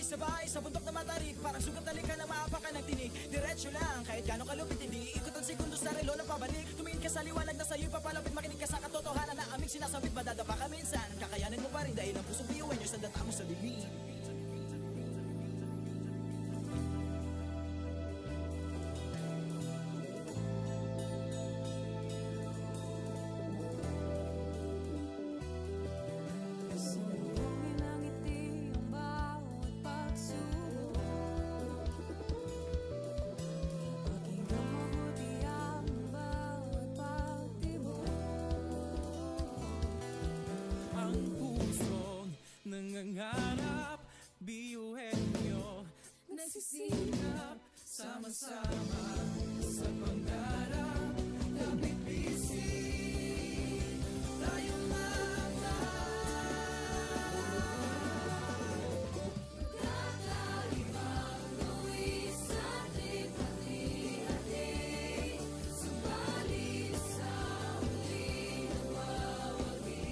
sa bahay, sa bundok na matarik. Parang sugat na lika na maapa ka ng tinig. Diretso lang, kahit gano'ng kalupit, hindi ikot ang segundos sa relo na pabalik. Tumingin ka sa liwanag na sa'yo'y papalapit. Makinig ka sa katotohanan na aming sinasabit. Madadapa ka minsan, kakayanin mo pa rin dahil ang pusong biyuhan nyo sa data mo sa dilim. Nangangarap, biyuhin nyo, nagsisikap, sama-sama sa pangarap. Kapit bisig, tayong mga kakaibang luwis sa ating hati-hati. Subalit sa huling nawawagi.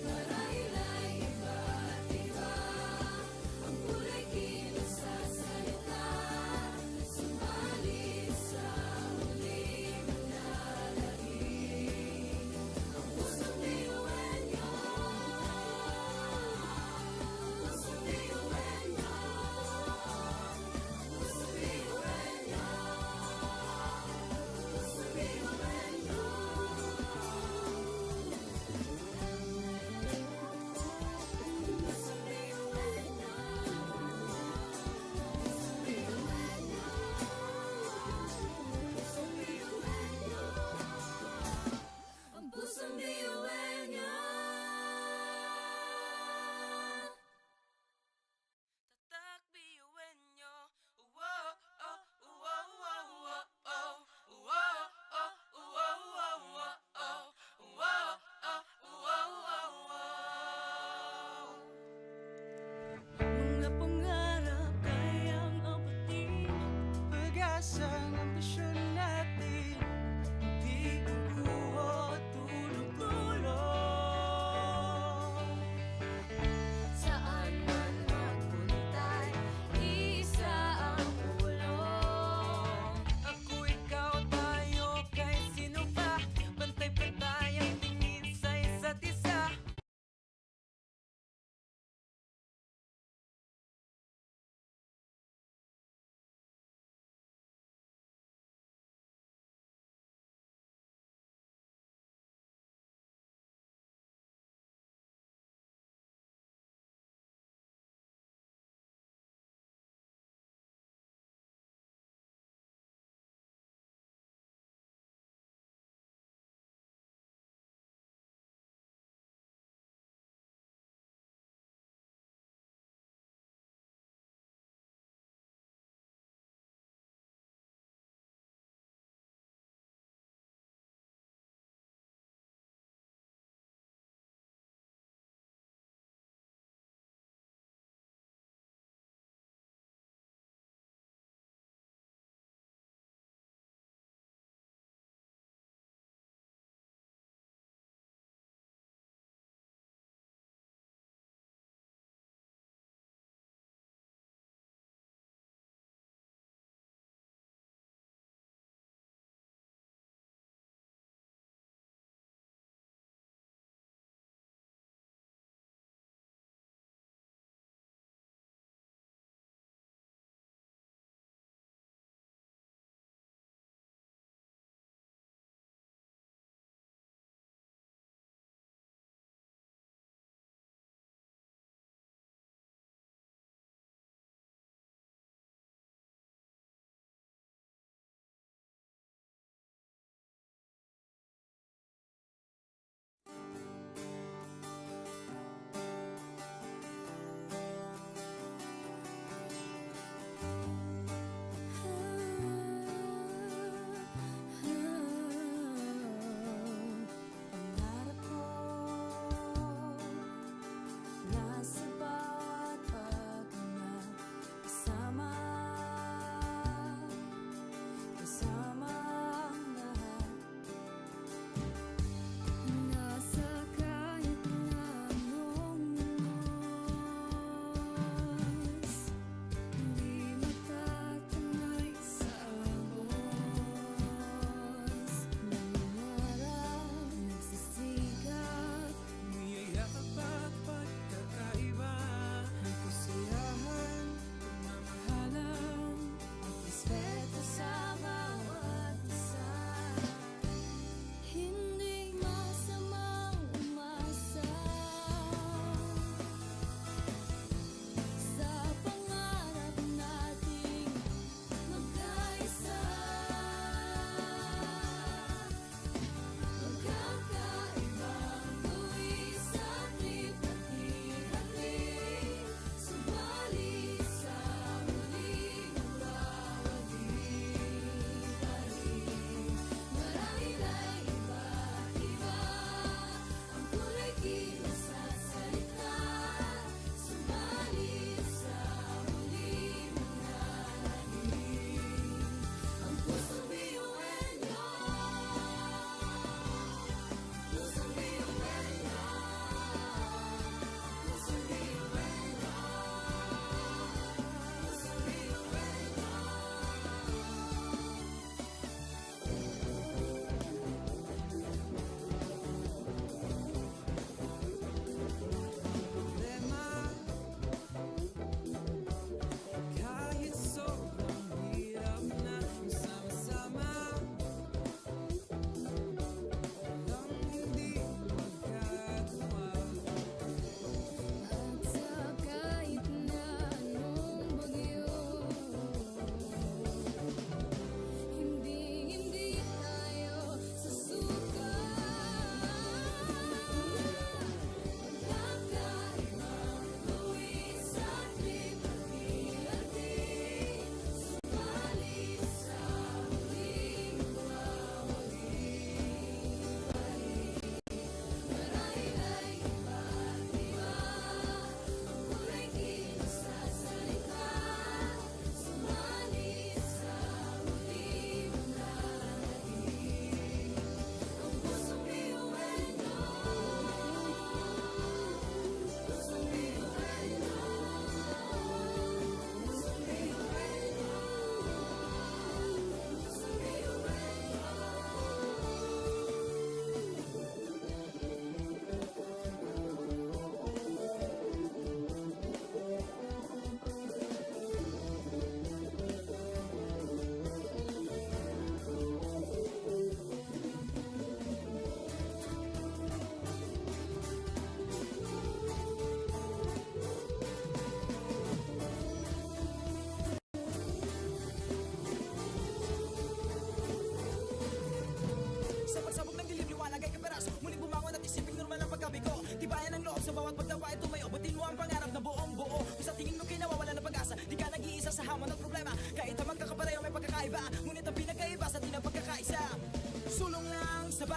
Marahil ay iba't iba ang kulay kilos sa salita. Subalit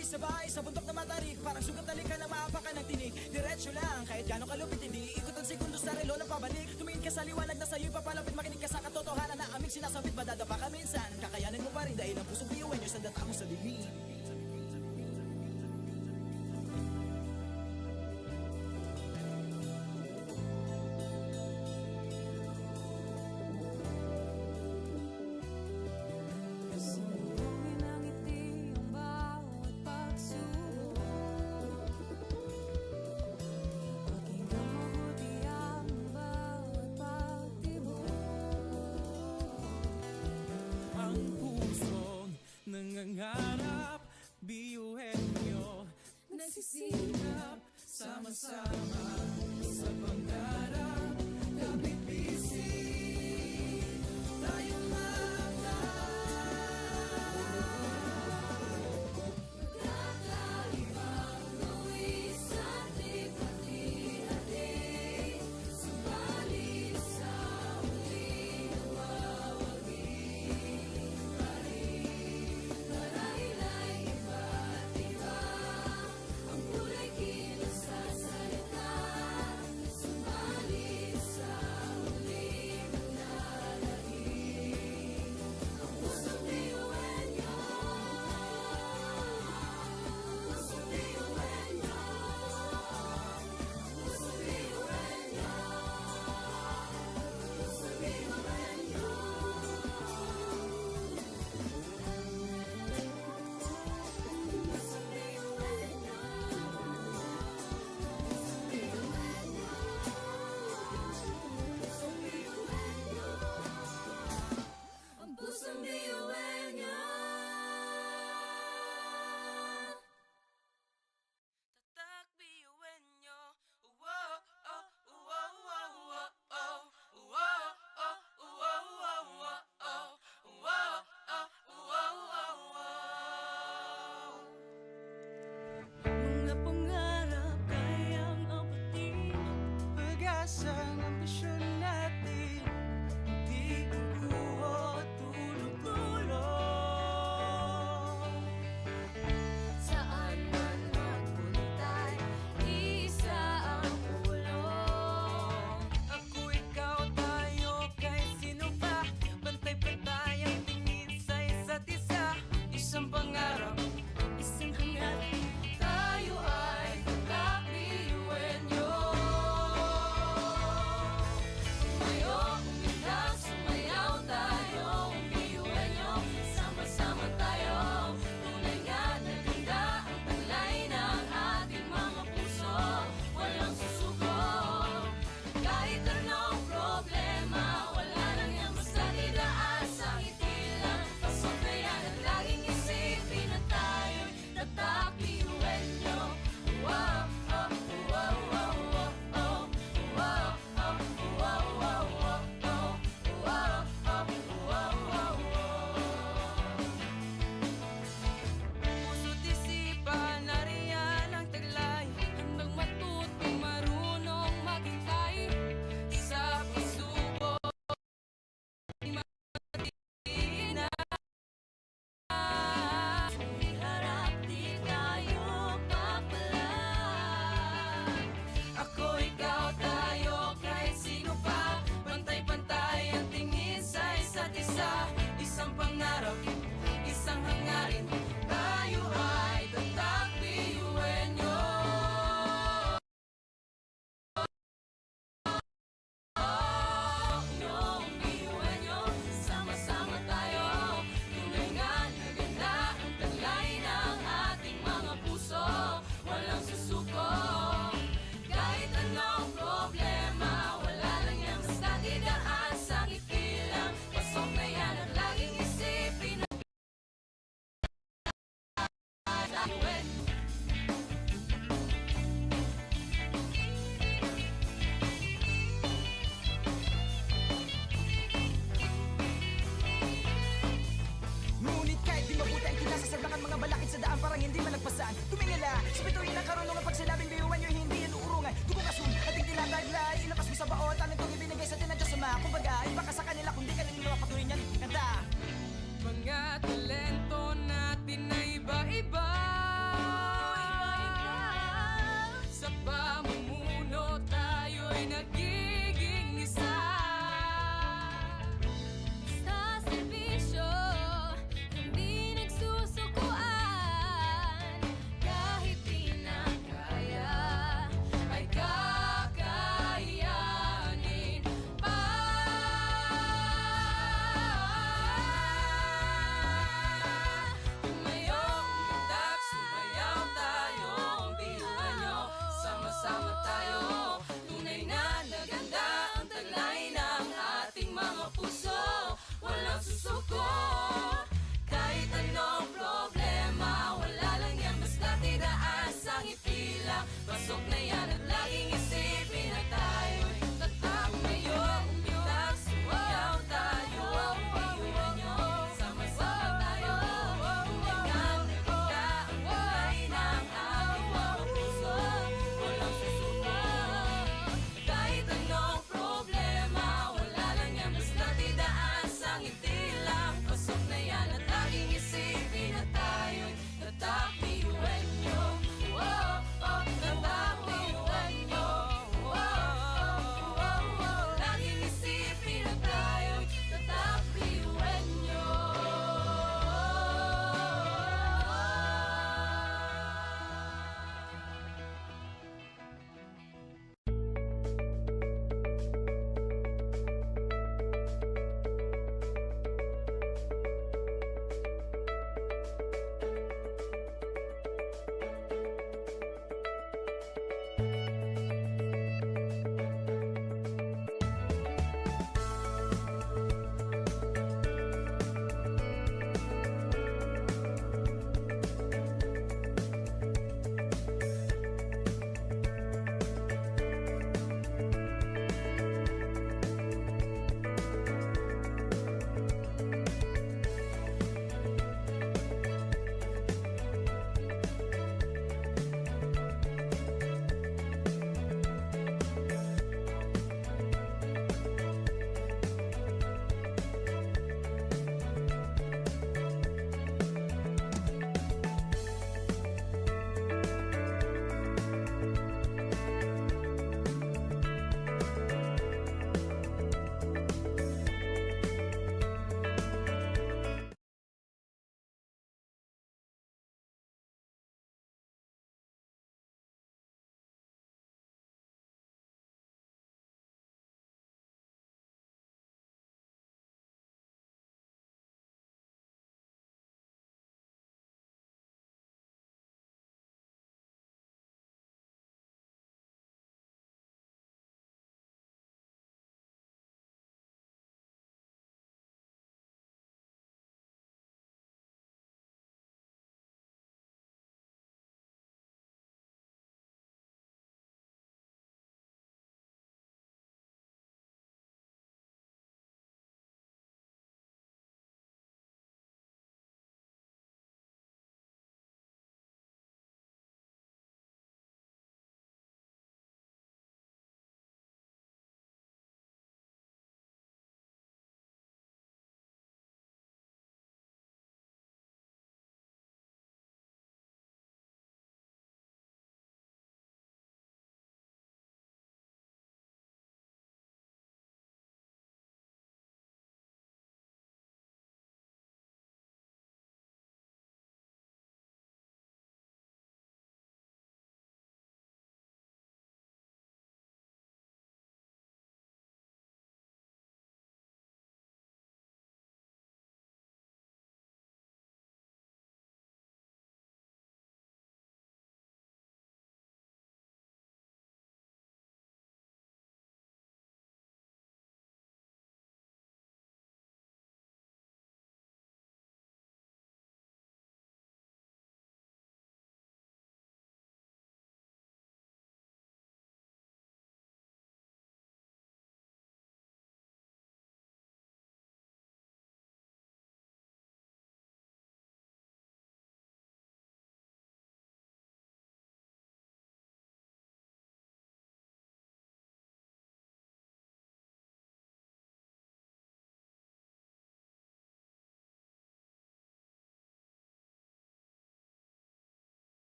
Sabay-sabay sa bundok na matarik, parang sugat na lika na maapakan ng tinig. Diretso lang, kahit gano'ng kalupit, hindi ikot ang segundo sa relo na pabalik. Tumingin ka sa liwanag na sa'yo'y papalapit, makinig ka sa katotohanan na aming sinasabit. Madadapa ka minsan, kakayanin mo pa rin dahil ang pusong biyuin nyo sa data mo sa dilim. Sumbongin ang ngiti ang bawat pagsubok. Pakinggan mabuti ang bawat pagtibok. Ang pusong nangangarap, biyuhin nyo nagsisikap, sama-sama sa pangarap. Kapit bisig, tayong Kakaibang gawin sa ating hati-hati. Subalit sa huli nawawagi pa rin. Marahil ay iba't iba ang kulay kilos sa salita.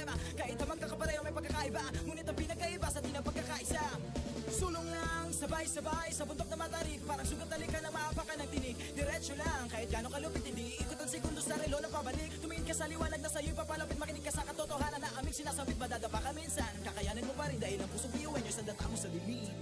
problema. Kahit na magkakapareho may pagkakaiba, ngunit ang pinagkaiba sa di na pagkakaisa. Sulong lang, sabay-sabay sa bundok na matarik, parang sugat na lika na maapakan ng tinig. Diretso lang, kahit gano'ng kalupit, hindi ikot ang segundo sa relo na pabalik. Tumingin ka sa liwanag na sa'yo'y papalapit, makinig ka sa katotohanan na aming sinasabit. Madadapa ka minsan, kakayanin mo pa rin dahil ang pusong biyuan nyo sa data mo sa dilim.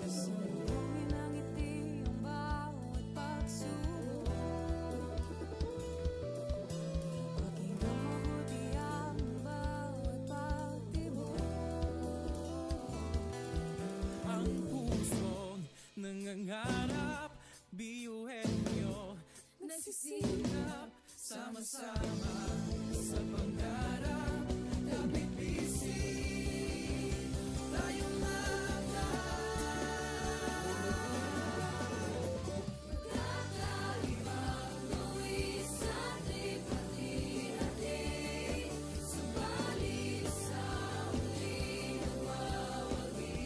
Sumugin ang ngiti ang bawat pagsubok. Paging mabuti ang bawat pagtibok. Ang pusong nangangarap, biyuhin nyo, Nagsisikap sama-sama sa pangarap. Kapit bisig, tayong Kakaibang luwis at hati-hati. Subalit sa huli nawawagi.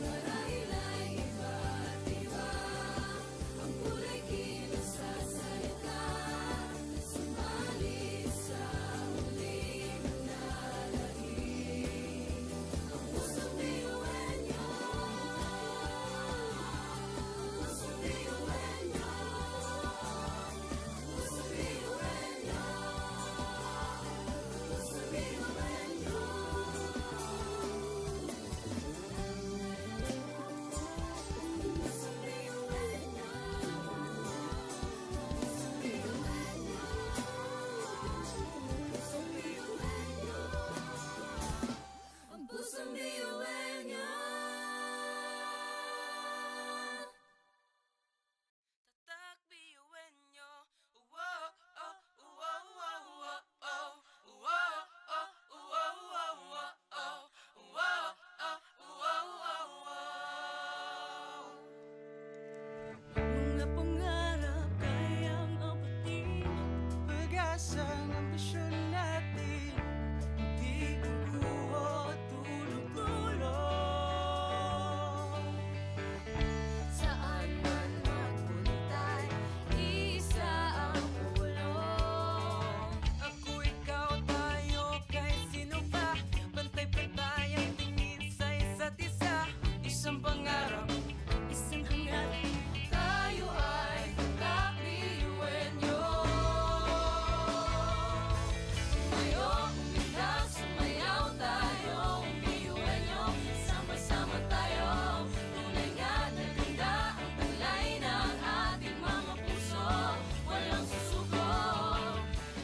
Marahil ay iba't iba. Ang kulay kilos sa salita. Subalit sa huli manlalahim. Ang pusong biyuhan niyo. Pusong biyuhan niyo. Pusong biyuhan niyo. Pusong biyuhan niyo. Pusong biyuhan niyo. Pusong biyuhan niyo. Ang pusong biyuhan niyo. tatak biyuhin nyo. Wow, oh, wow, wow, wow, oh. Wow, oh, wow, wow, wow, oh. Wow, oh, wow, wow, wow. Mga pangarap kayang abutin. Pag-asa ng ambisyon natin, di kukuha tulog-tulog. Saan man magpuntay, isa ang ulong. Ako, ikaw, tayo, kahit sino pa. Pantay-pantay ang tingin sa isa't isa. Isang pangarap, Isang hangarin, tayo ay kakabiyuhin niyo. Sumayo, umilang, sumayaw tayo, biyuhin niyo. Sama-sama tayo, tunay nga na ganda ang taglay ng ating mga puso. Walang susuko,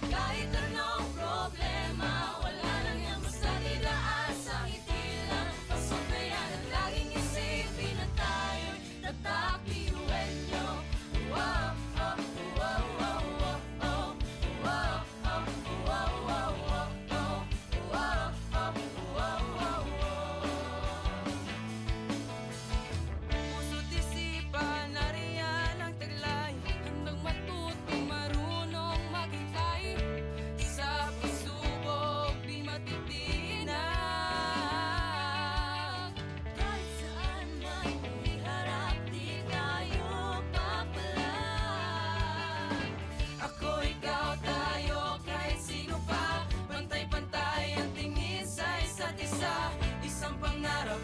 kahit anong problema, wala lang yan basta didaan sa ngiti lang. Pasok na yan at laging isipin na tayo'y tatakbiyuhin niyo. Wow, oh, wow, wow, wow, oh. Wow, oh, wow, wow, wow, oh. Wow, oh, wow, wow, wow. puso't isipan, nariyan ang taglay. Handang matutong marunong maghintay. Sa pagsubok, di matitinag. Kahit saan man iharap, di tayo papalag. Ako, ikaw, tayo, kahit sino pa. Pantay-pantay ang tingin sa isa't isa. Isang pangarap,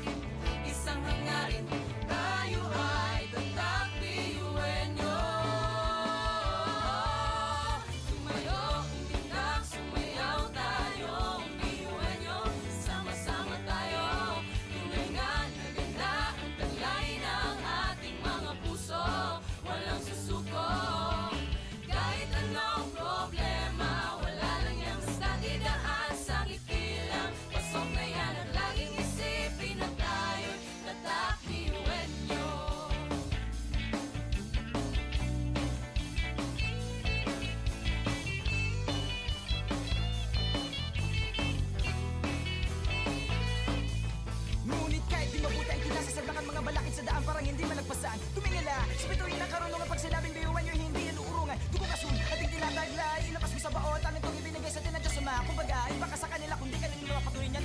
isang hangarin. Tayo ay tatakbiyuhin nyo. Sumayo, umilang, sumayaw tayo, biyuhin niyo. Sama-sama tayo, tunay nga na ganda ang taglay ng ating mga puso. Walang susuko, kahit anong problema, wala lang yan basta didaan sa ngiti lang. Pasok na yan at laging isipin na tayo'y tatakbiyuhin niyo. Ngunit kahit di mabuti ang kinasasaglakan mga balakid sa daan parang hindi malagpasan. Tumingala, spituin ang karunungan pag sinabing biyuhan nyo hindi yan uurungan. Dugo kasun, ating tinataglay, ilabas mo sa baot, ang itong ibinigay sa tinadya sa mga. Kumbaga, iba ka sa kanila kundi kanila patuloy niyan.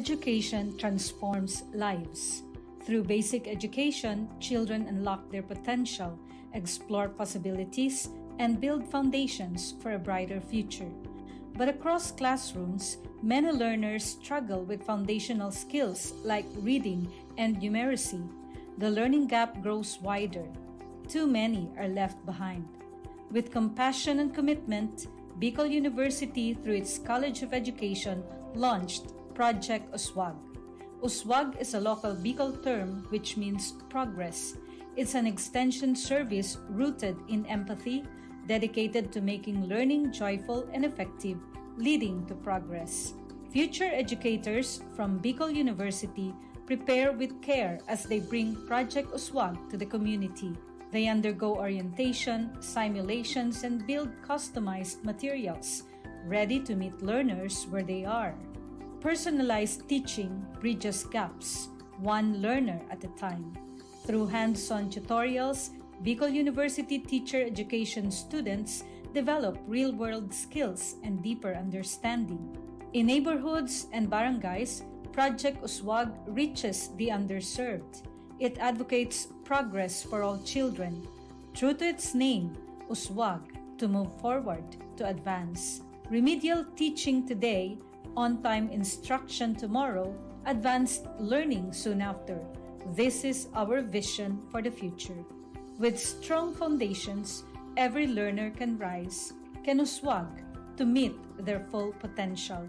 education transforms lives. Through basic education, children unlock their potential, explore possibilities, and build foundations for a brighter future. But across classrooms, many learners struggle with foundational skills like reading and numeracy. The learning gap grows wider. Too many are left behind. With compassion and commitment, Bicol University, through its College of Education, launched Project Uswag. Uswag is a local Bicol term which means progress. It's an extension service rooted in empathy, dedicated to making learning joyful and effective, leading to progress. Future educators from Bicol University prepare with care as they bring Project Uswag to the community. They undergo orientation, simulations, and build customized materials, ready to meet learners where they are. Personalized teaching bridges gaps, one learner at a time. Through hands-on tutorials, Bicol University teacher education students develop real-world skills and deeper understanding. In neighborhoods and barangays, Project Uswag reaches the underserved. It advocates progress for all children. True to its name, Uswag, to move forward, to advance. Remedial teaching today, on-time instruction tomorrow, advanced learning soon after. This is our vision for the future. With strong foundations, every learner can rise, can uswag to meet their full potential.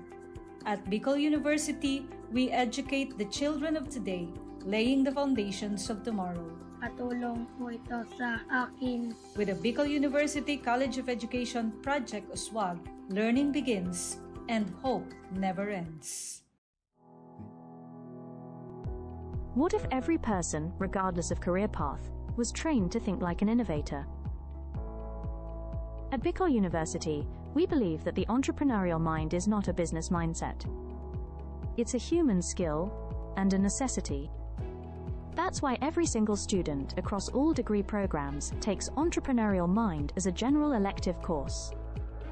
At Bicol University, we educate the children of today, laying the foundations of tomorrow. Katulong po ito sa akin. With the Bicol University College of Education Project Uswag, learning begins and hope never ends. What if every person, regardless of career path, was trained to think like an innovator? At Bicol University, we believe that the entrepreneurial mind is not a business mindset. It's a human skill and a necessity. That's why every single student across all degree programs takes Entrepreneurial Mind as a general elective course.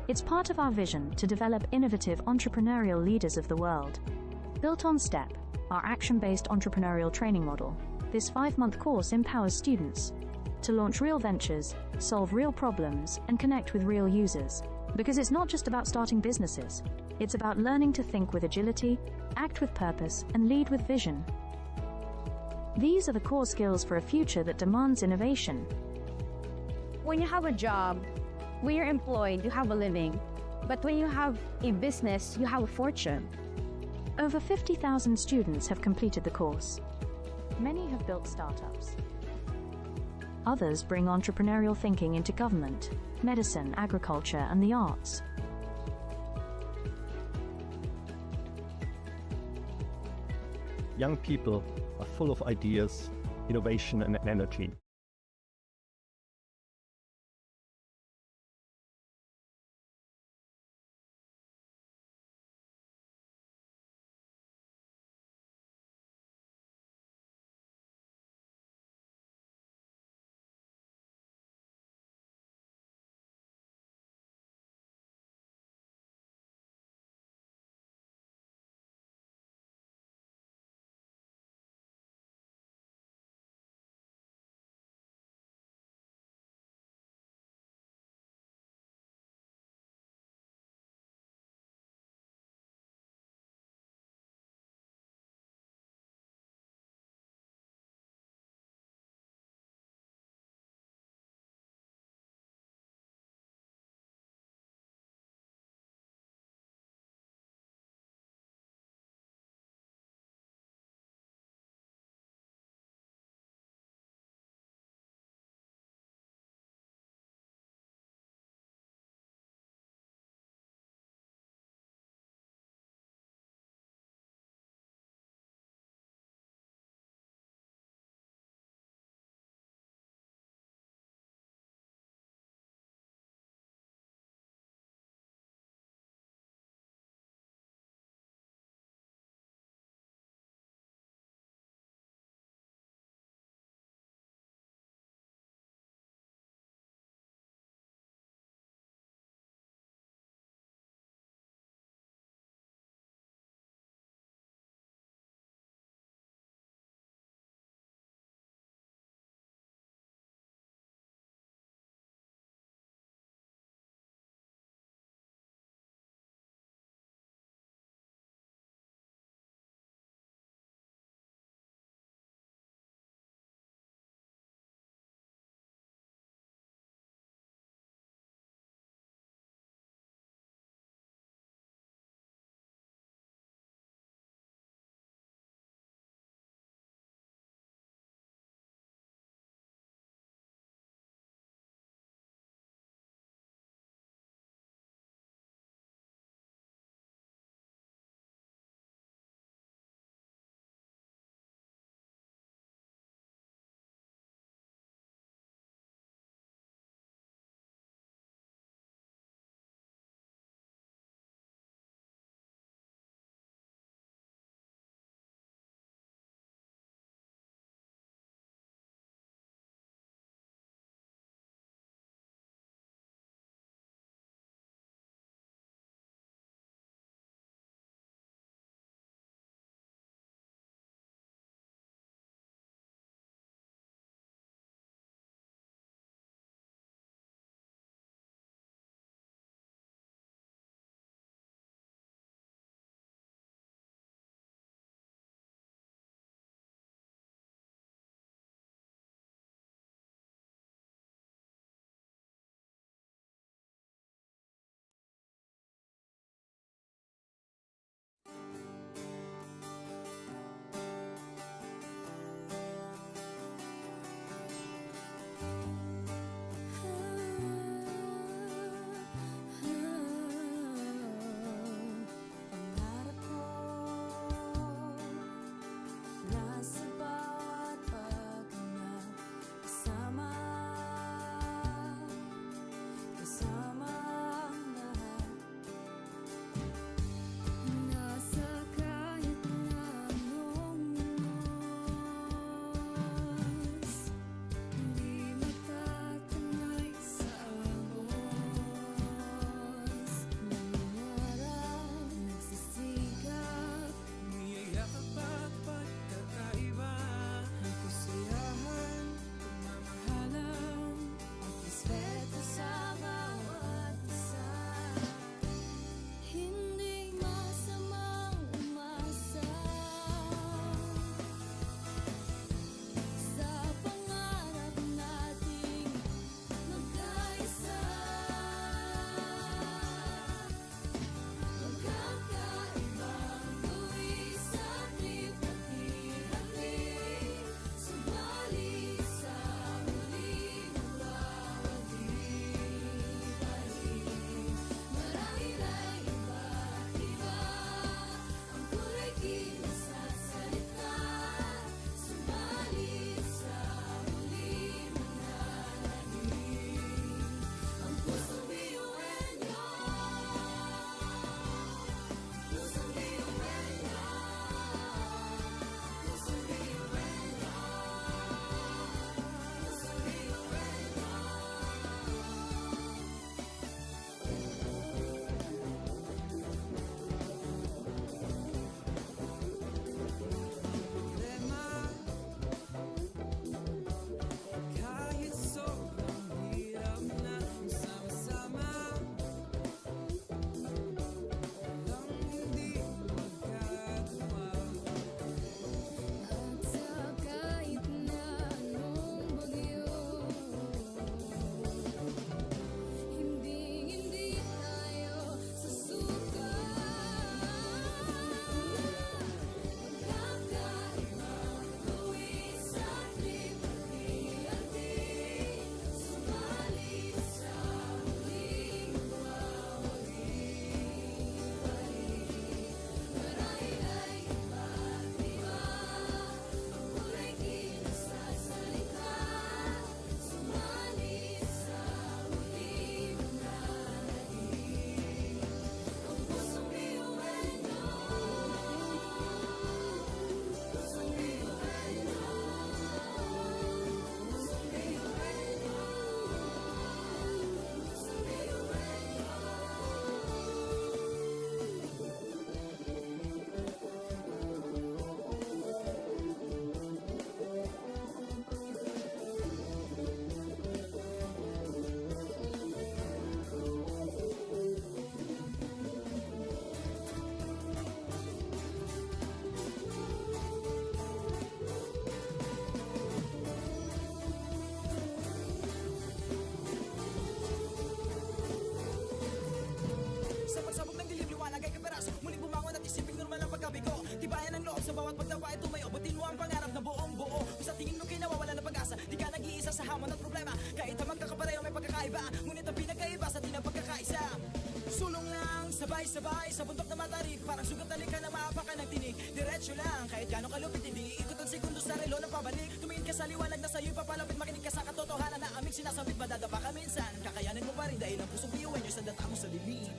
It's part of our vision to develop innovative entrepreneurial leaders of the world. Built on STEP, our action-based entrepreneurial training model, this 5-month course empowers students to launch real ventures, solve real problems, and connect with real users. Because it's not just about starting businesses, it's about learning to think with agility, act with purpose, and lead with vision. These are the core skills for a future that demands innovation. When you have a job, when you're employed, you have a living. But when you have a business, you have a fortune. Over 50,000 students have completed the course. Many have built startups. Others bring entrepreneurial thinking into government, medicine, agriculture, and the arts. Young people are full of ideas, innovation, and energy. Ngunit ang pinagkaiba sa atin ang pagkakaisa. Sulong lang, sabay-sabay sa bundok na matarik. Parang sugat na lika na maapakan ng tinig. Diretso lang, kahit gano'ng kalupit hindi ikot ang segundo sa relo ng pabalik. Tumingin ka sa liwanag na sa'yo'y papalapit. Makinig ka sa katotohanan na aming sinasabit. Madadapa ka minsan, kakayanin mo pa rin dahil ang pusong piyuan nyo sa data mo sa dilim.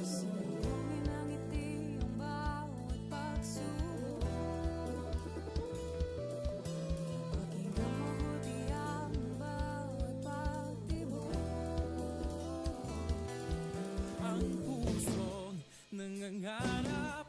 Sumulungin ang ngiti ang bawat pagsubok. Pakinggan mabuti ang bawat pagtibok. Ang pusong nangangarap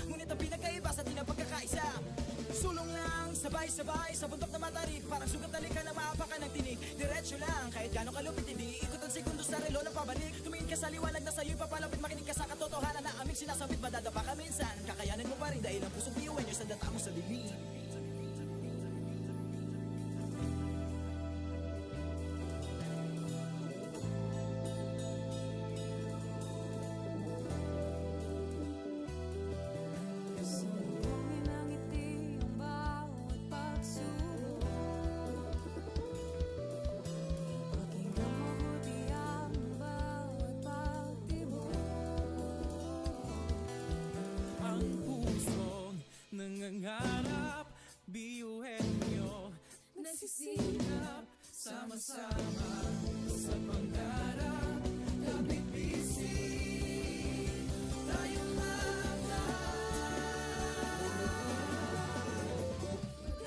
Ngunit ang pinagkaiba sa di na pagkakaisa. Sulong lang, sabay-sabay sa bundok na matarik. Parang sugat na lika na maapakan ng tinig. Diretso lang, kahit gano'ng kalupit hindi ikot ang segundo sa relo na pabalik. Tumingin ka sa liwanag na sa'yo'y papalapit. Makinig ka sa katotohanan na aming sinasabit. Madadapa ka minsan, kakayanin mo pa rin dahil ang pusong biyuin nyo sa data mo sa bibig. Sambungin ang ngiti ang bawat pagsubok. Pakinggan mabuti ang bawat pagtibok. Ang pusong nangangarap, biyuhin nyo, nagsisikap, sama-sama sa pangarap. Kapit bisig, tayong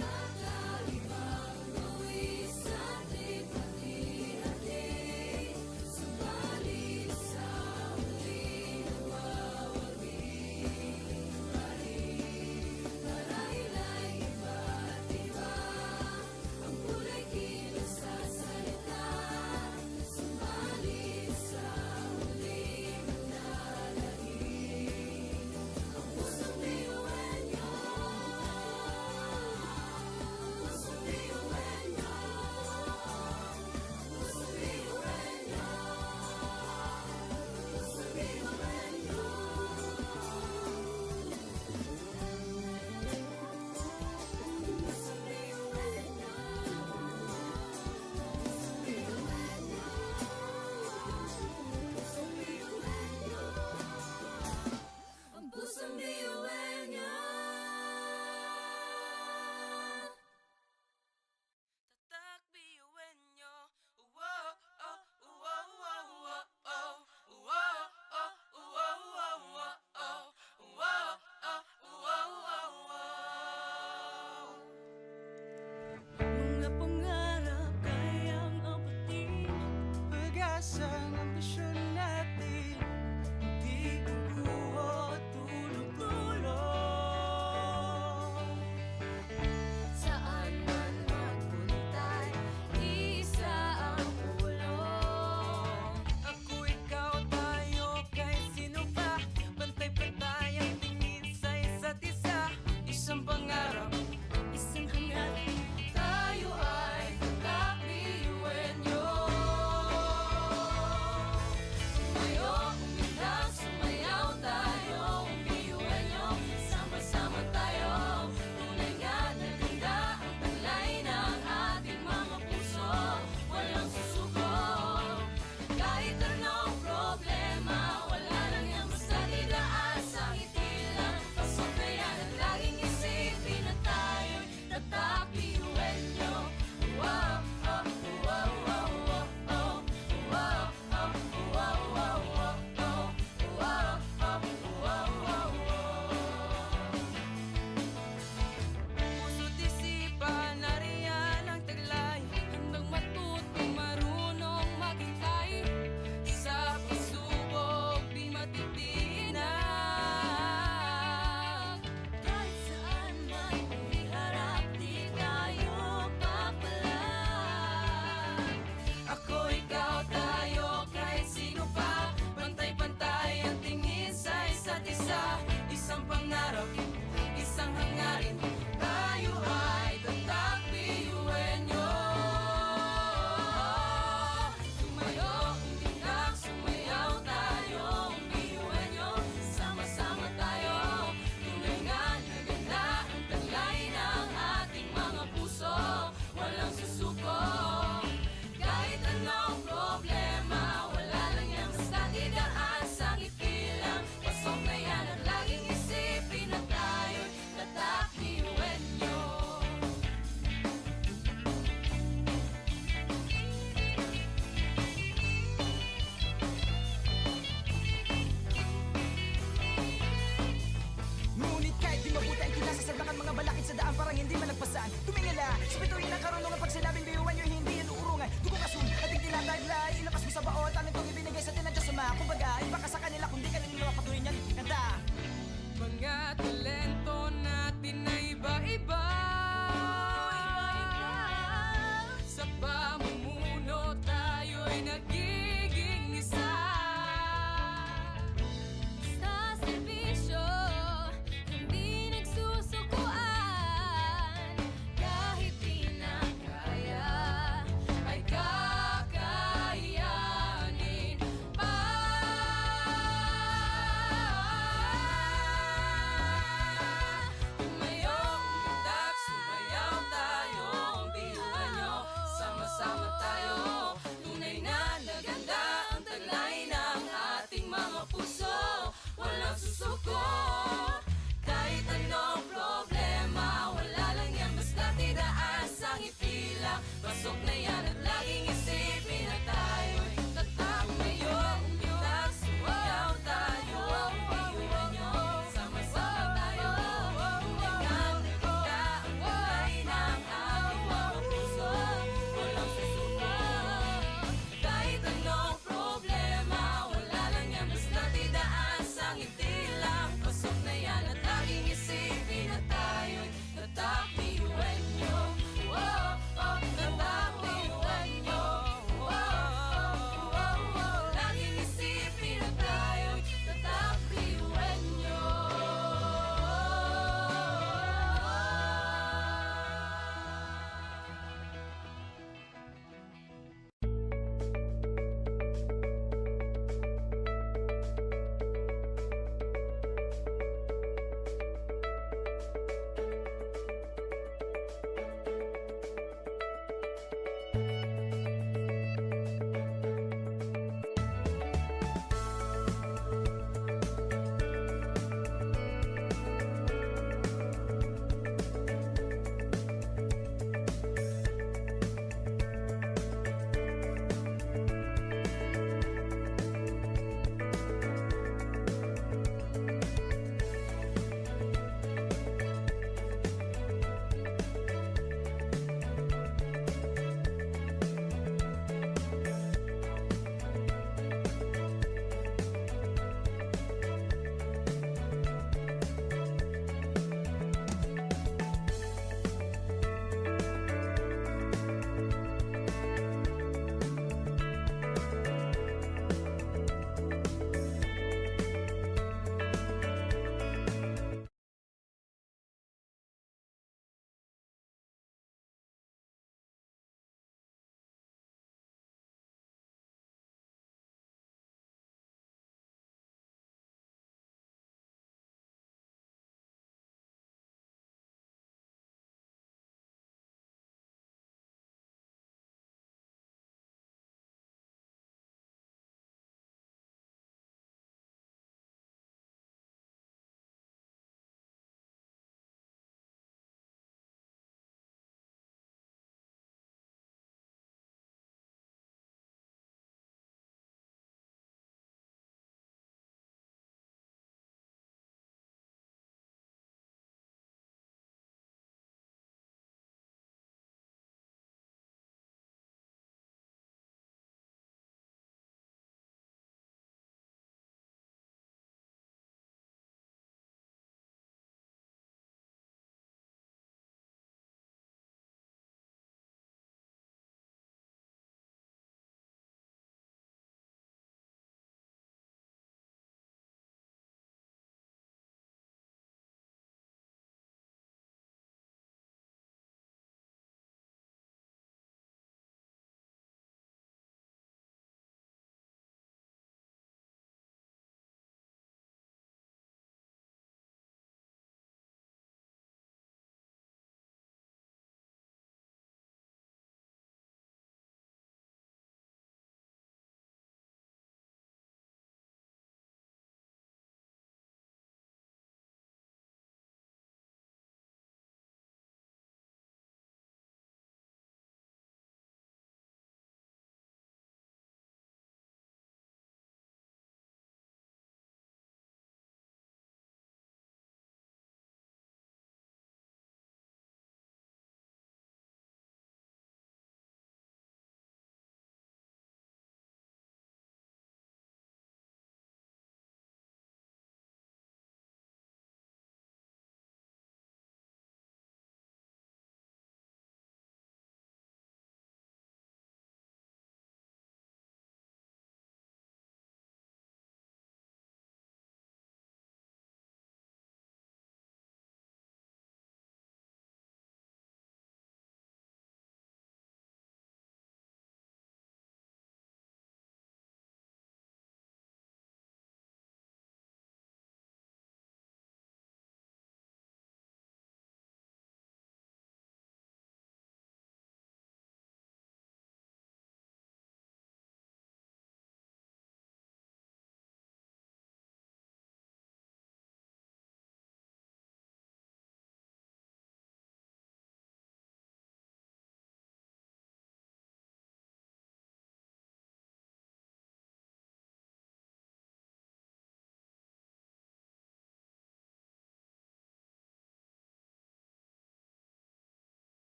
Kakalibang buwis at hati-hati. Subalit sa huli nawawagi pa rin. Marahil ay iba't iba ang kulay kilos sa salita. Subalit sa huli manlalahim ang pusong biyuhin nyo. Pusong biyuhin nyo. Pusong biyuhin nyo. Pusong biyuhin nyo. Pusong biyuhin nyo. Pusong biyuhin nyo. Ang pusong biyuhin nyo. tatak biyuhin nyo. Wow, oh, wow, wow, wow, oh. Wow, oh, wow, wow, wow, oh. Wow, oh, wow, wow, wow. Mga pangarap kayang abutin, pag-asang ambisyon natin, di kukuha tulong-tulong. Saan man magpuntay, isa ang ulong. Ako, ikaw, tayo, kahit sino pa, pantay-pantay ang tingin sa isa't isa. Isang pangarap, isang hangarin, tayo ay tatak biyuhin nyo.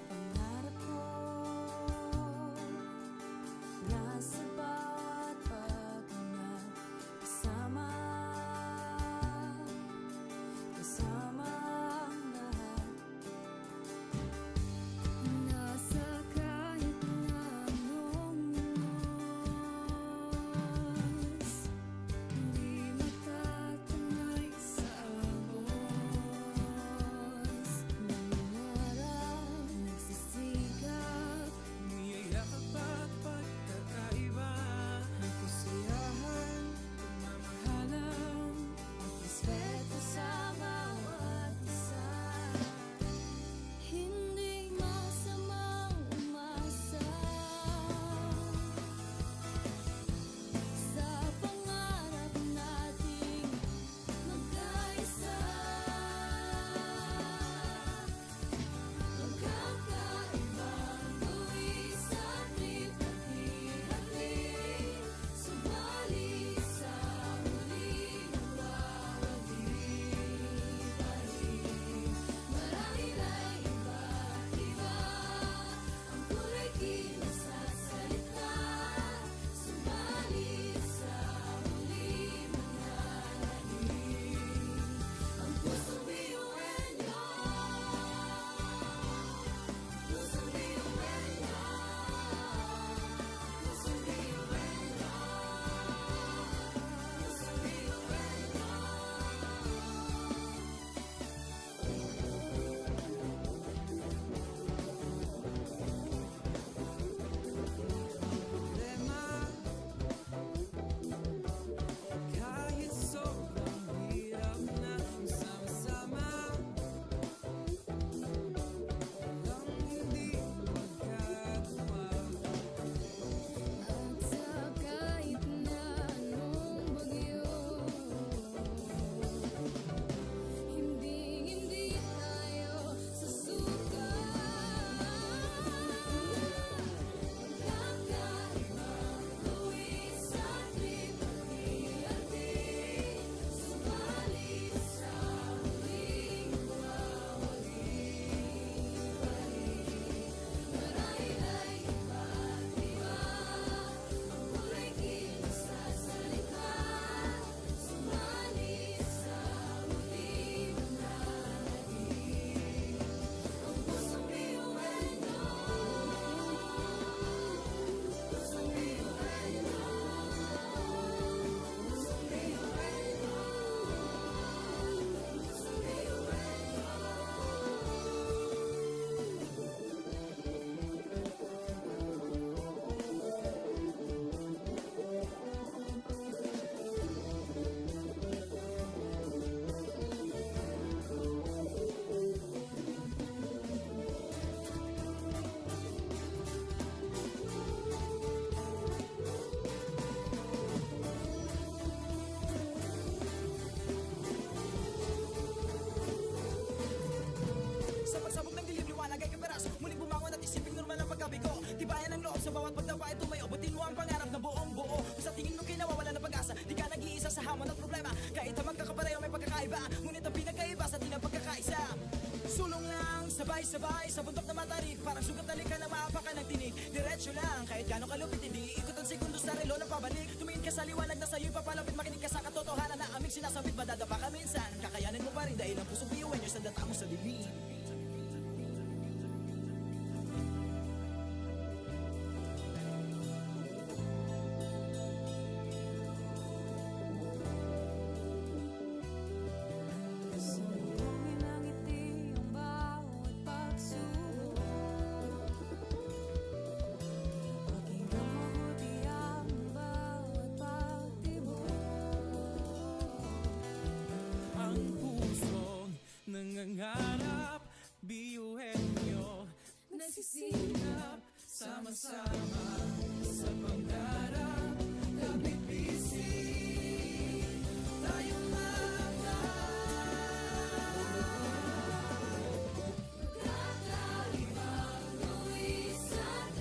Pangarap ko nasa bawat paghinga kasama ang lahat. Nasa kahit na anong oras, hindi matatangay sa agos. Nangarap, nagsisikap, Niyayakap at pagkakaiba, ang kasiyahan, pagmamahalan, respeto sa bawat isa. Hindi masamang umasa sa pangarap nating magkaisa. Magkakaibang buwis at hirap-hirapin, subalit sa huli nagwawagi-wagi. Marami na'y iba-iba ang kulay kilos at salita, subalit sa huli mananahimik ang pusong biyuenyo. Pusong biyuenyo. Pusong biyuenyo. Pusong problema. Kahit sobrang hirap na sama-sama, walang hindi magkagawa. At sa kahit na anong bagyo, hindi tayo susuka. Magkakaibang buwis at hirap-hirapin, subalit sa huling nagwawagi-wagi. Marami na'y iba-iba ang kulay kilos at salita, subalit sa huli mananahimik ang pusong biyuenyo. Pusong biyuenyo. Pusong biyuenyo. Pusong Sa pagsabog ng dilim, liwanag ay kaperaso. Muling bumangon at isipin normal ang pagkabigo. Tibayan ang loob sa bawat pagdapa ay tumayo. Butin mo ang pangarap na buong buo. Kung sa tingin mo kinawawala ng pag-asa, di ka nag-iisa sa hamon at problema. Kahit ang magkakapareho may pagkakaiba, ngunit ang pinagkaiba sa di ng pagkakaisa. Sulong lang, sabay-sabay sa bundok na matarik. Parang sugat na lika na maapakan ng tinig. Diretso lang, kahit gano'ng kalupit, hindi ikot ang segundo sa relo na pabalik. Tumingin ka sa liwanag na sa'yo'y papalapit. Makinig ka sa katotohanan na aming sinasabit. Madadapa ka minsan, kakayanin mo pa rin dahil ang pusong biyuan nyo sa data mo sa dilim. Sambungin ang ngiti ang bawat pagsubok. Pakinggan mabuti ang bawat pagtibok. Ang pusong nangangarap, biyuhin nyo, nagsisikap, sama-sama sa pangarap. Kapit bisig, tayong Kakaibang buwis at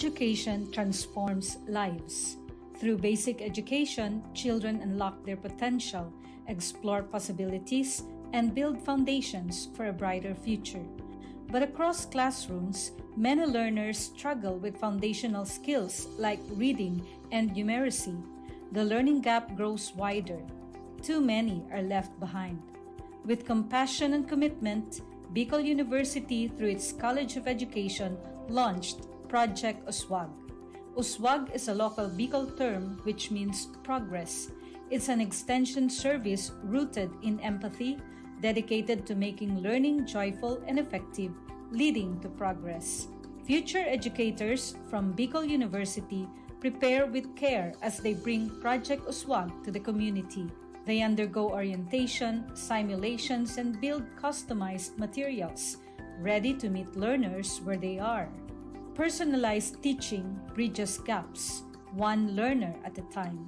Education transforms lives. Through basic education, children unlock their potential, explore possibilities, and build foundations for a brighter future. But across classrooms, many learners struggle with foundational skills like reading and numeracy. The learning gap grows wider. Too many are left behind. With compassion and commitment, Bicol University, through its College of Education, launched Project Uswag. Uswag is a local Bicol term which means progress. It's an extension service rooted in empathy, dedicated to making learning joyful and effective, leading to progress. Future educators from Bicol University prepare with care as they bring Project Uswag to the community. They undergo orientation, simulations, and build customized materials, ready to meet learners where they are. Personalized teaching bridges gaps, one learner at a time.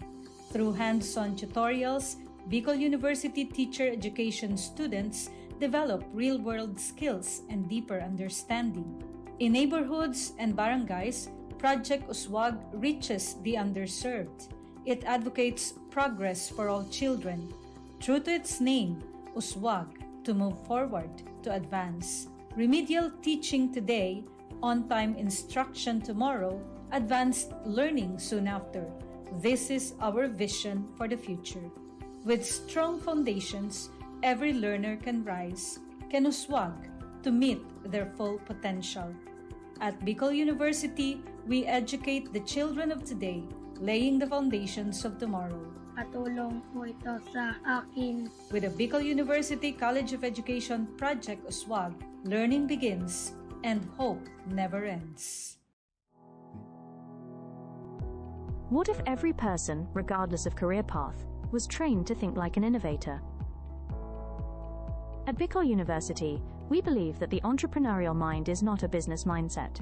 Through hands-on tutorials, Bicol University teacher education students develop real-world skills and deeper understanding. In neighborhoods and barangays, Project Uswag reaches the underserved. It advocates progress for all children. True to its name, Uswag, to move forward, to advance. Remedial teaching today, on-time instruction tomorrow, advanced learning soon after. This is our vision for the future. With strong foundations, every learner can rise, can uswag, to meet their full potential. At Bicol University, we educate the children of today, laying the foundations of tomorrow. Katulong po ito sa akin. With the Bicol University College of Education Project Uswag, learning begins and hope never ends. What if every person, regardless of career path, was trained to think like an innovator? At Bicol University, we believe that the entrepreneurial mind is not a business mindset.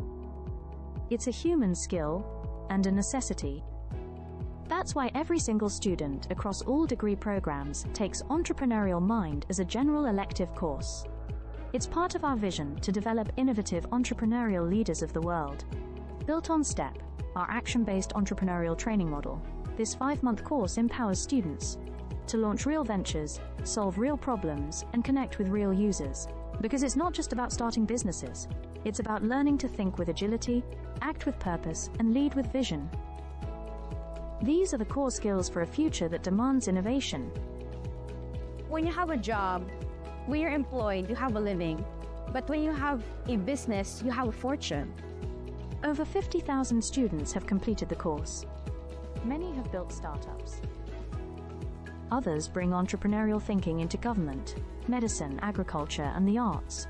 It's a human skill and a necessity. That's why every single student across all degree programs takes Entrepreneurial Mind as a general elective course. It's part of our vision to develop innovative entrepreneurial leaders of the world. Built on STEP, our action-based entrepreneurial training model, this 5-month course empowers students to launch real ventures, solve real problems, and connect with real users. Because it's not just about starting businesses, it's about learning to think with agility, act with purpose, and lead with vision. These are the core skills for a future that demands innovation. When you have a job, when you're employed, you have a living. But when you have a business, you have a fortune. Over 50,000 students have completed the course. Many have built startups. Others bring entrepreneurial thinking into government, medicine, agriculture, and the arts.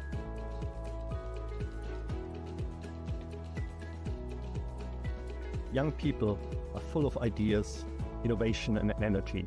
Young people are full of ideas, innovation, and energy.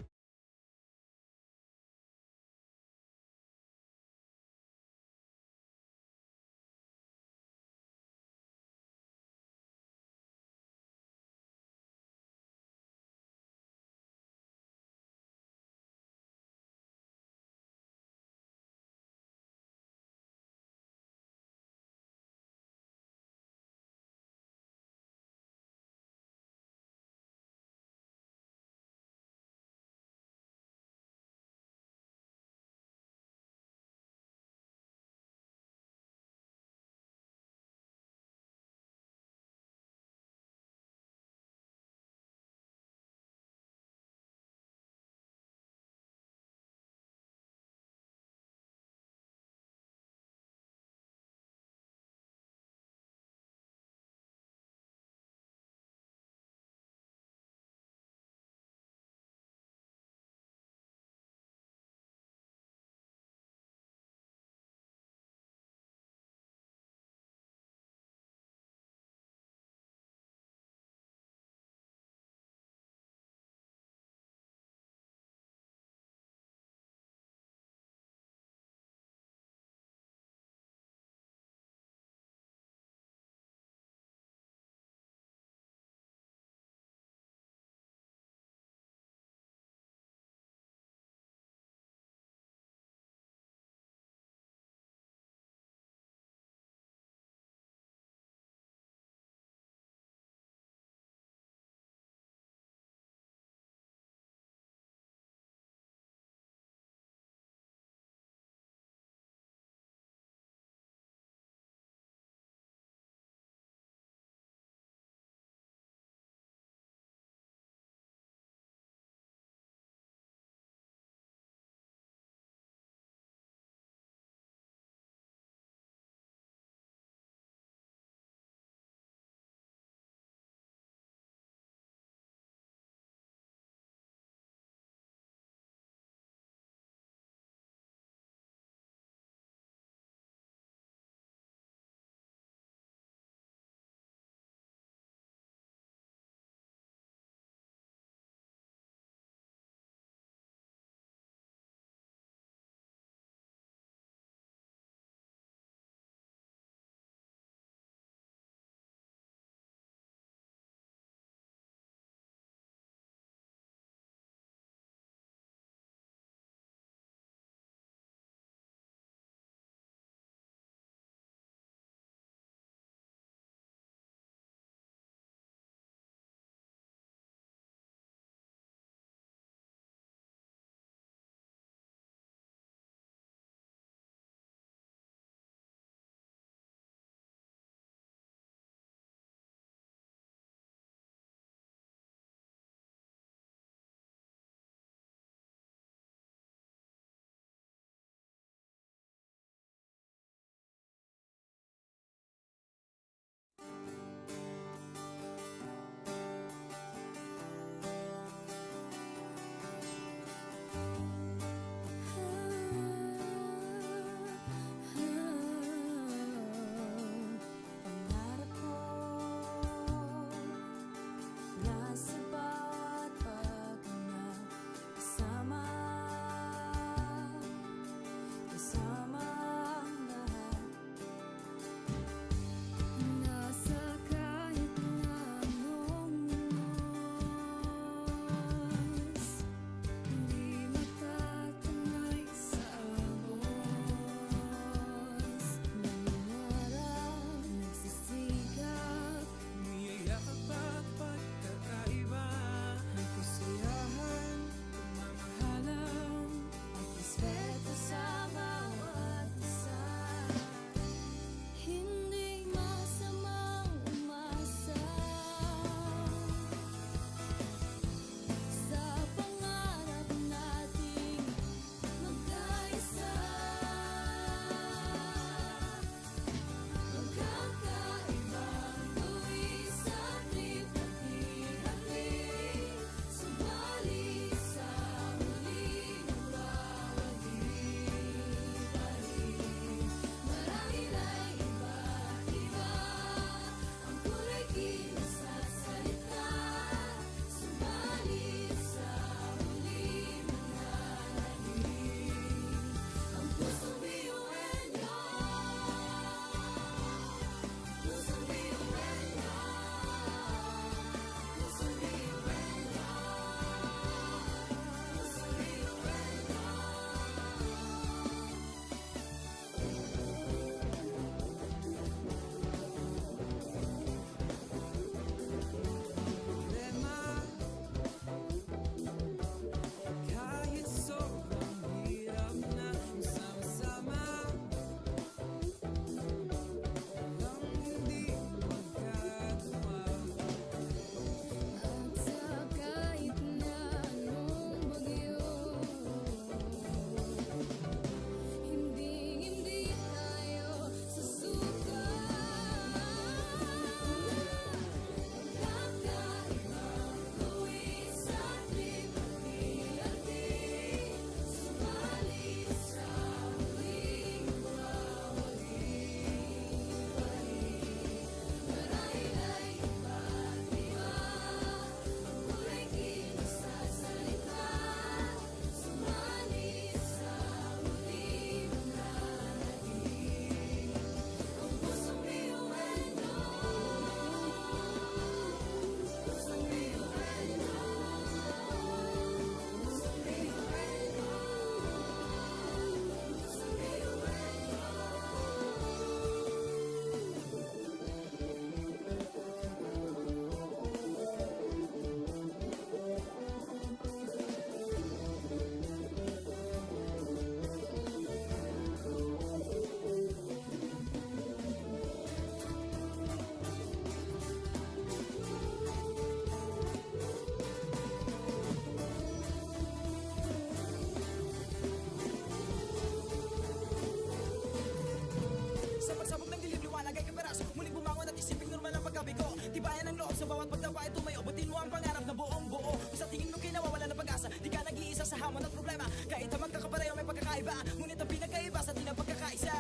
sa hamon at problema. Kahit na magkakapareho may pagkakaiba, ngunit ang pinagkaiba sa atin ang pagkakaisa.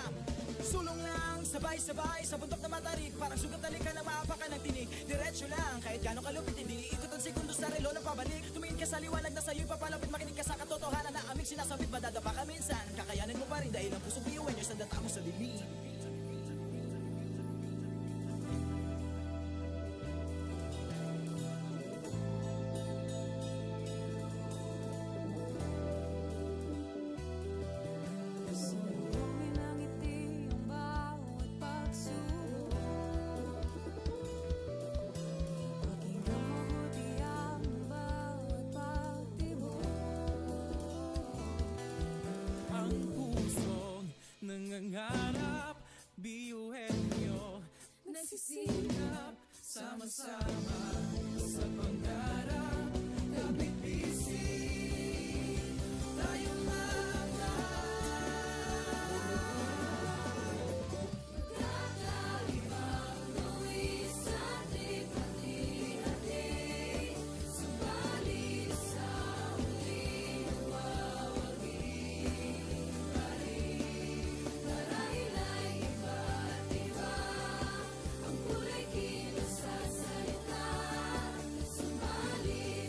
Sulong lang, sabay-sabay sa bundok na matarik, parang sugat na lika na maapakan ng tinig. Diretso lang, kahit gano'ng kalupit, hindi ikot ang segundo sa relo na pabalik. Tumingin ka sa liwanag na sa'yo'y papalapit, makinig ka sa katotohanan na aming sinasabit. Madadapa ka minsan, kakayanin mo pa rin dahil ang pusong biyuan nyo sa data mo sa dilim. Sumbongin ang ngiti ang bawat pagsubok. Pakinggan mabuti ang bawat pagtibok. Ang pusong nangangarap, biyuhin nyo nagsisikap, sama-sama sa pangarap. Kapit bisig, tayong mga Kakalibang luwis sa ating hati-hati. Subalit sa huling mawawagi pa rin. Marahil ay iba't iba ang kulay kilos sa salita. Subalit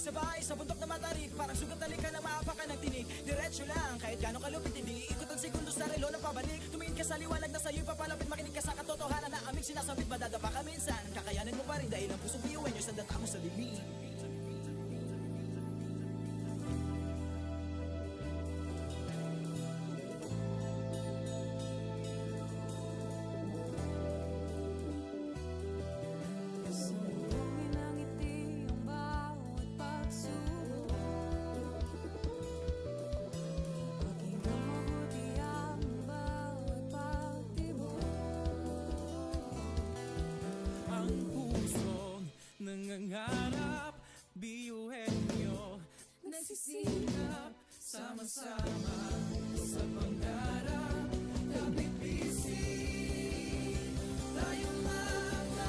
sa bahay, sa bundok na matarik, parang sugat na lika na maapa ka ng tinig. Diretso lang, kahit gano'ng kalupit, hindi ikot ang segundo sa relo na pabalik. Tumingin ka sa liwanag na sa'yo'y papalapit, makinig ka sa katotohanan na aming sinasabit. Madadapa ka minsan, kakayanin mo pa rin dahil ang pusong biyuin nyo sa data mo sa lilim. Sumugin ang ngiti ang bawat pagsubok. Paging mabuti ang bawat pagtibok. Ang pusong nangangarap, biyuhin nyo, nagsisikap, sama-sama sa pangarap. Kapit bisig, tayong mga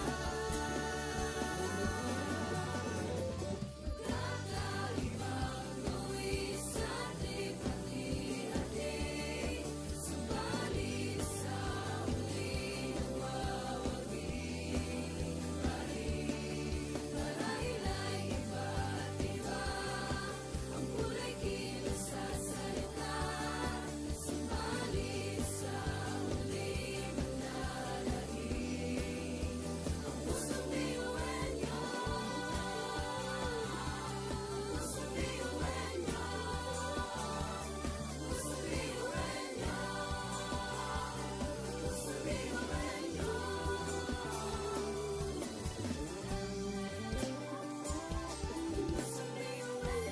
Kakaibang luwis at likha-likha. Subalit sa huli nagwawagi. Marahil ay iba't iba ang kulay kilos sa salita. Subalit sa huli manlalahim ang pusong biyuin nyo. Pusong biyuin nyo. Pusong biyuin nyo. Pusong biyuin nyo. Pusong biyuin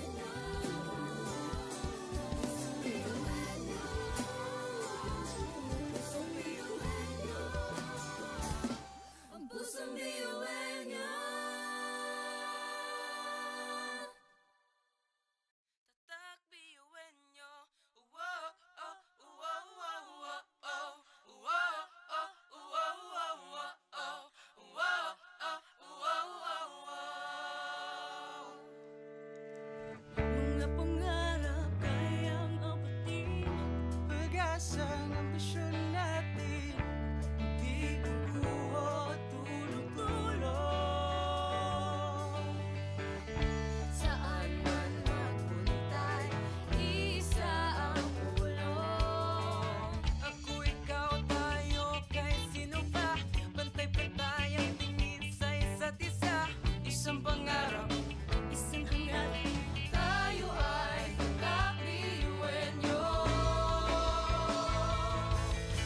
nyo. Pusong biyuin nyo. Ang pusong biyuin nyo. tatak biyuhin nyo. Wow, oh, wow, wow, wow, oh. Wow, oh, wow, wow, wow, oh. Wow, oh, wow, wow, wow. Mga pangarap kayang abutin, pag-asang ambisyon natin, di kukuha tulog-tulog. Saan man magpuntay, isa ang ulong. Ako, ikaw, tayo, kahit sino pa, pantay-pantay ang tingin sa isa't isa. Isang pangarap, isang hangarin, Tayo ay kakabiyuin nyo.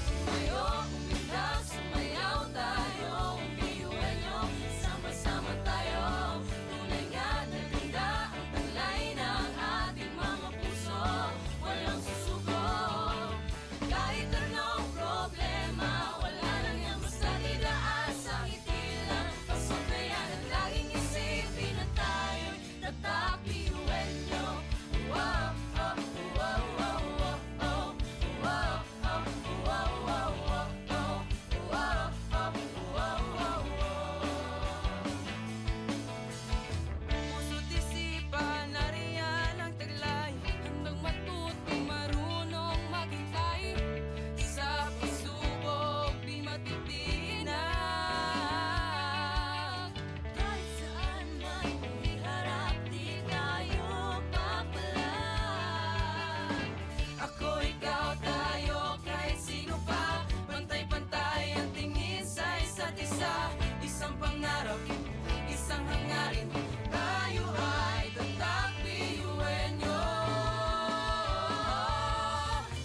Sumayo, kumilang, sumayaw tayo. Biyuin nyo, sama-sama tayo. Tunay nga na ganda ang taglay ng ating mga puso. Walang susuko. Kahit anong problema, wala lang yan basta idaan sa ngiti lang. Pasok na yan at laging isipin na tayo'y tatakbiyuin nyo. Wow, oh, wow, wow, wow, oh. Wow, oh, wow, wow, wow, oh. Wow, oh, wow, wow, wow. puso't isipan, nariyan ang taglay. Handang matutong marunong maghintay. Sa pagsubok, di matitinag. Kahit saan man iharap, di tayo papalag. Ako, ikaw, tayo, kahit sino pa, pantay-pantay ang tingin sa isa't isa. Isang pangarap, isang hangarin, tayo ay tatakbiyuhin nyo.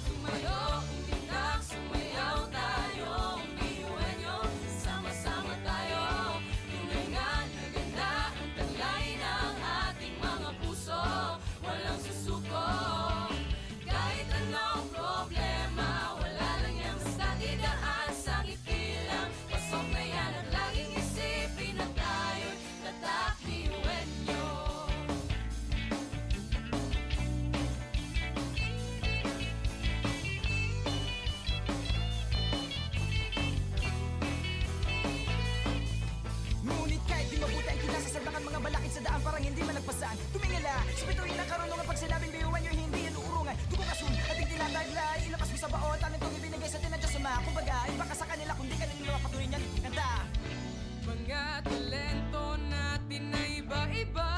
Sumayo, umiyak, sumayaw tayo. Biyuin nyo, sama-sama tayo. Tunay nga na ganda ang taglay ng ating mga puso. Walang susuko. Kahit anong problema, wala lang yan basta idaan sa ngiti lang. Pasok na yan at laging isipin na tayo'y tatakbiyuin nyo. Ngunit kahit di mabuti ang kinasasalbakan mga balakid sa daan parang hindi malagpasan. Tumingala, sa bituin ng karunungan pag sinabing biyuan nyo hindi yan uurungan. Dugong asun, ating tinataglay, ilabas mo sa baon, talentong ibinigay sa tinadya sa mga. Kumbaga, iba ka sa kanila kundi kanila mapatuloy niyan kanta. Mga talento natin na iba-iba.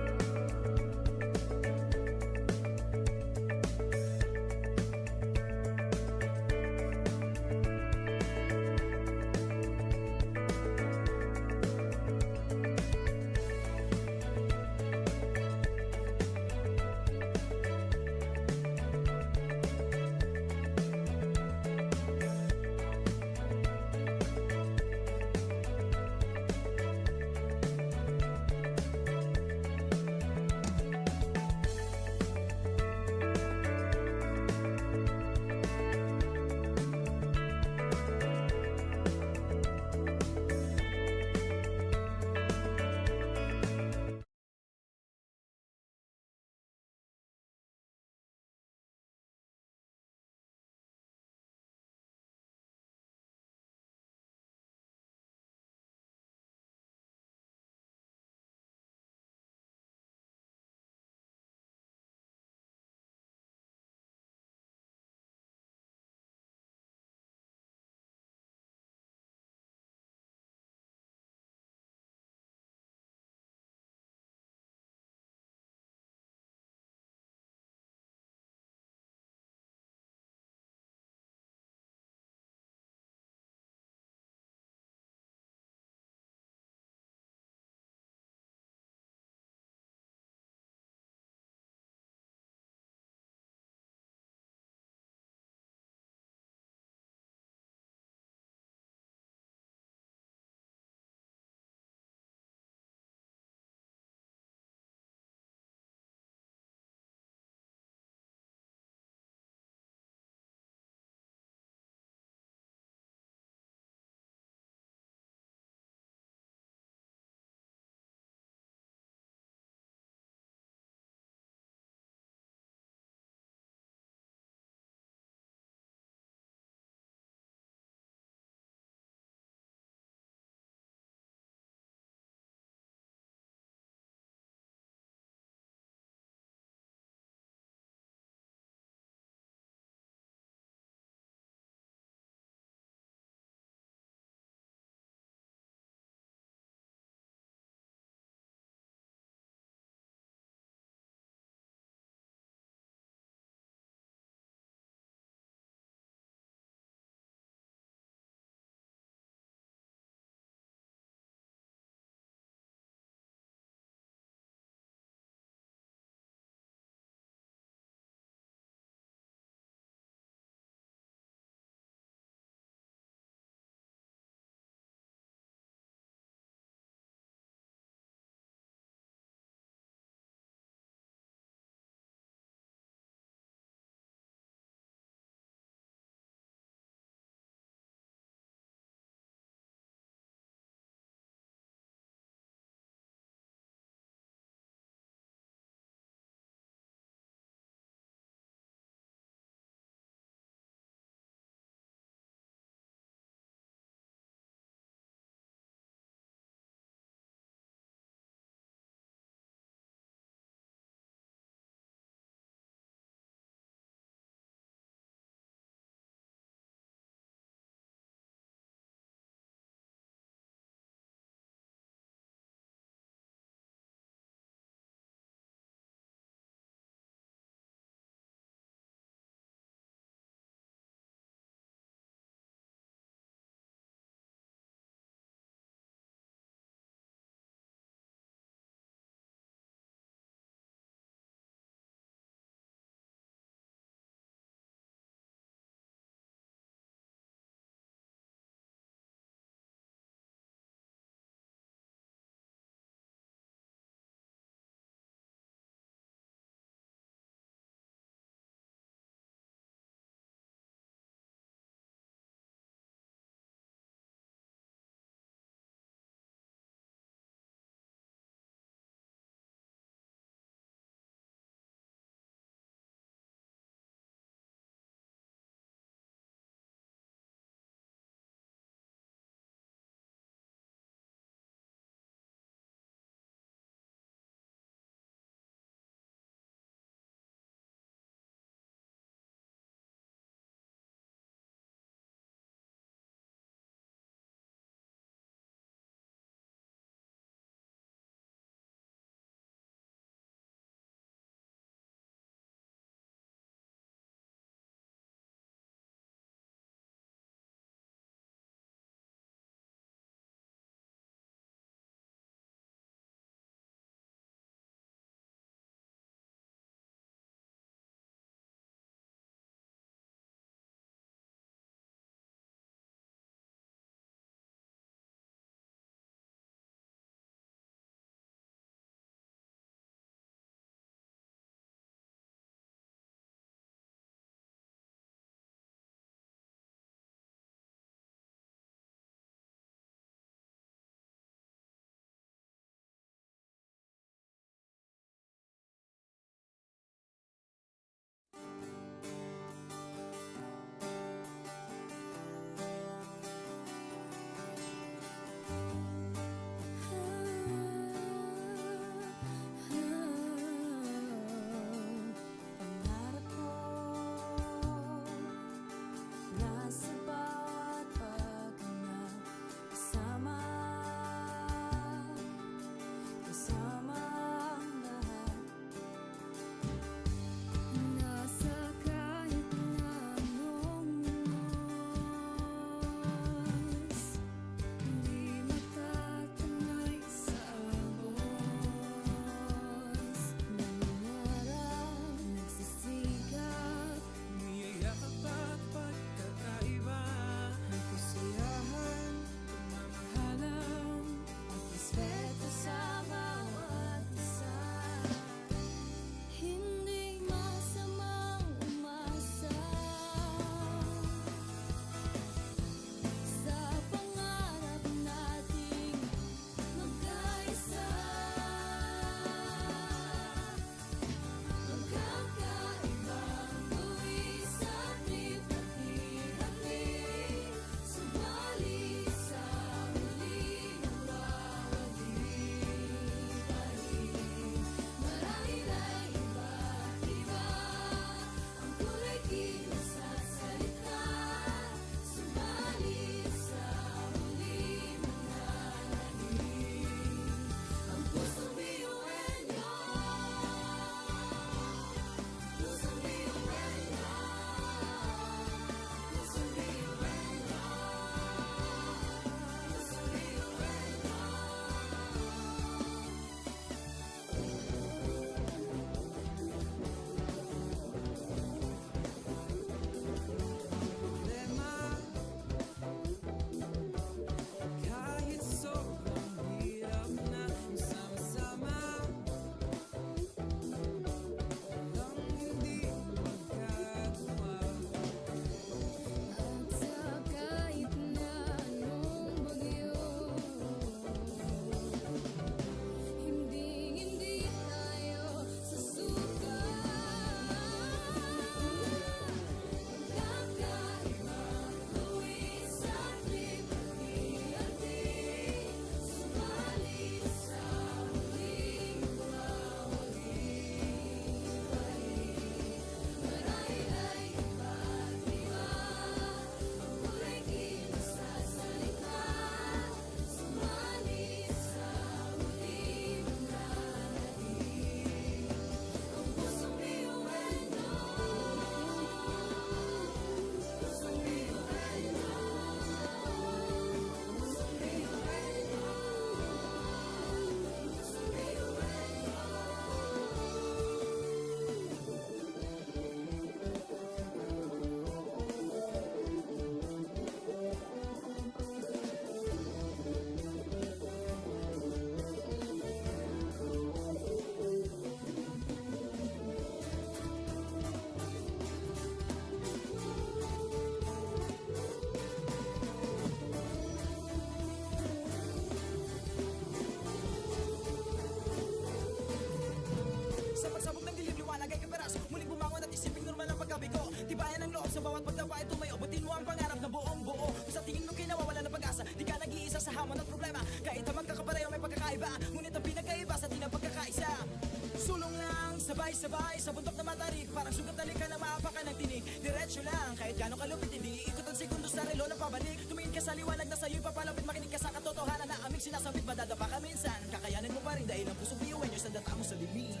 Sabay-sabay sa bundok na matarik, parang sugat na lika na maapakan ng tinig. Diretso lang, kahit gano'ng kalupit, hindi ikot ang segundo sa relo na pabalik. Tumingin ka sa liwanag na sa'yo'y papalapit, makinig ka sa katotohanan na aming sinasabit. Madadapa ka minsan, kakayanin mo pa rin dahil ang pusong biyuin nyo sa data mo sa limit.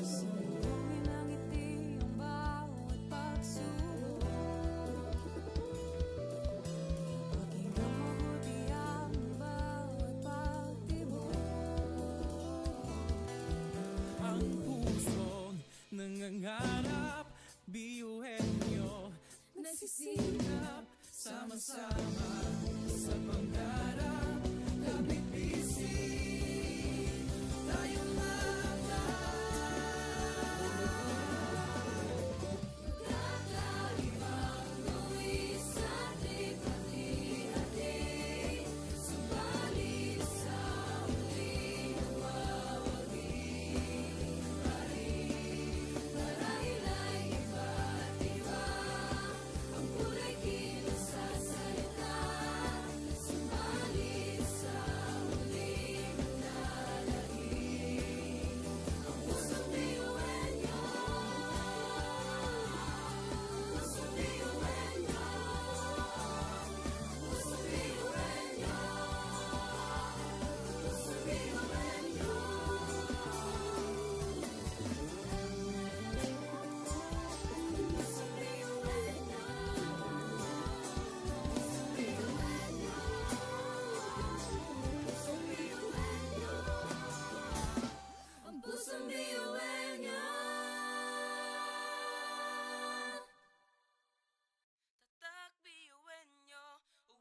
Sumulungin ang ngiti ang bawat pagsubok. Pakinggan mabuti ang bawat pagtibok. Ang pusong nangangarap, biyuhin nyo, nagsisikap, sama-sama sa pangarap. Kapit-bisig, tayong Kakaibang luwis at lipat-lihatin, subalit sa muling nawawagi pa rin. Marahil ay iba't iba, ang kulay kilos sa salita, subalit sa muling nananahig. Ang pusong biyuhin nyo, pusong biyuhin nyo, pusong biyuhin nyo, pusong biyuhin nyo. Pusong biyuhin nyo, pusong biyuhin nyo, ang pusong biyuhin nyo. tatak biyuhin nyo.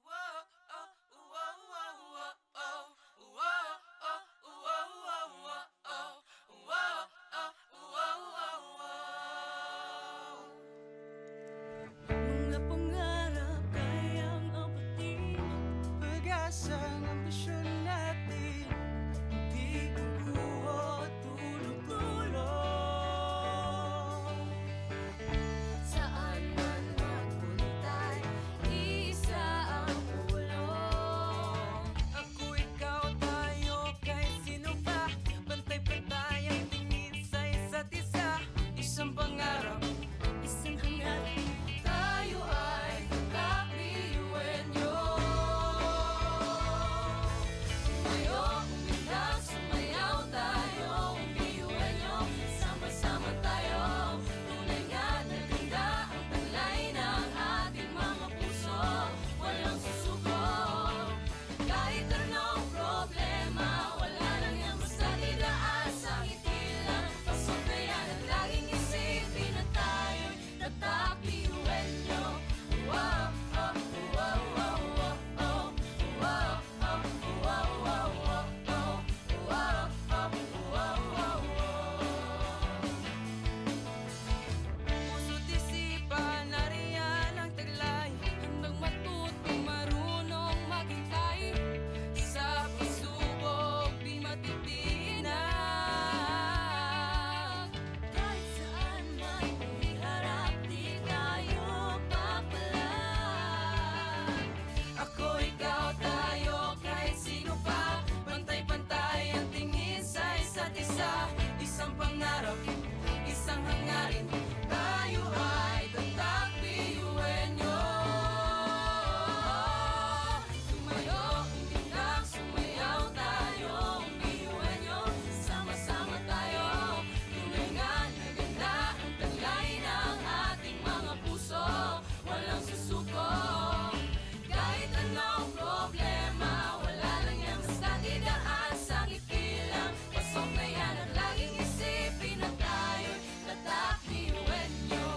Wow, oh, wow, wow, wow, oh. Wow, oh, wow, wow, wow, oh. Wow, oh, wow, wow, wow. Mga pangarap kayang abutin, pag-asang ambisyon natin, di kukuha tulog-tulog. Saan man magpuntay, isa ang ulong. Ako, ikaw, tayo, kahit sino pa, pantay-pantay ang tingin sa isa't isa. Isang pangarap, isang hangarin, Tayo ay kakabiyuhin nyo. Tumayo, umilag, sumayaw tayo, biyuhin nyo. Sama-sama tayo, tunay nga na ganda ang taglay ng ating mga puso. Walang susuko, kahit anong problema, wala lang yan basta didaan sa ngiti lang. Pasok na yan at laging isipin na tayo'y tatakbiyuhin nyo. Wow, oh, wow, wow, wow, oh. Wow, oh, wow, wow, wow, oh. Wow, oh, wow, wow, wow. puso't isipan, nariyan ang taglay. Handang matutong marunong maghintay, Sa pagsubok, di matitinag. kahit saan man iharap, di tayo papalag. Ako, ikaw, tayo, kahit sino pa, pantay-pantay ang tingin sa isa't isa. Isang pangarap, isang hangarin, tayo ay tatakbiyuhin nyo. Tumayo, umilag, sumayaw tayo, biyuhin nyo. Sama-sama tayo, tunay nga na ganda ang taglay ng ating mga puso. Walang susuko, kahit anong problema, wala lang yan basta didaan sa ngiti lang. Pasok na yan at laging isipin na tayo'y tatakbiyuhin nyo.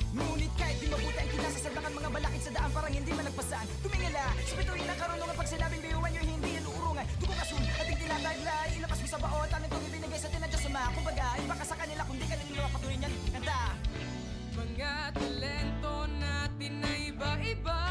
Ngunit kahit di mabuti ang kinasasalangan mga balakid sa daan parang hindi malagpasan. Tumingala, sa bituin ng karunungan pag sinabing biyuhan nyo hindi yan uurungan. Dugong asun, ating tinataglay, ilabas mo sa baot, ang itong ibinigay sa tinadya sa mga. Kumbaga, iba ka sa kanila kundi kanila patuloy niyan. Kanta! Mga talento natin na iba-iba.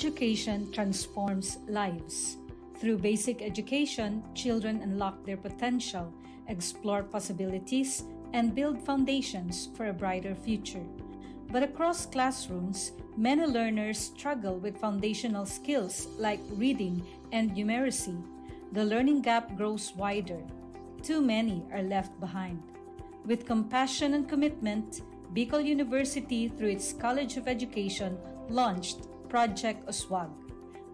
Education transforms lives. Through basic education, children unlock their potential, explore possibilities, and build foundations for a brighter future. But across classrooms, many learners struggle with foundational skills like reading and numeracy. The learning gap grows wider. Too many are left behind. With compassion and commitment, Bicol University, through its College of Education, launched Project Uswag.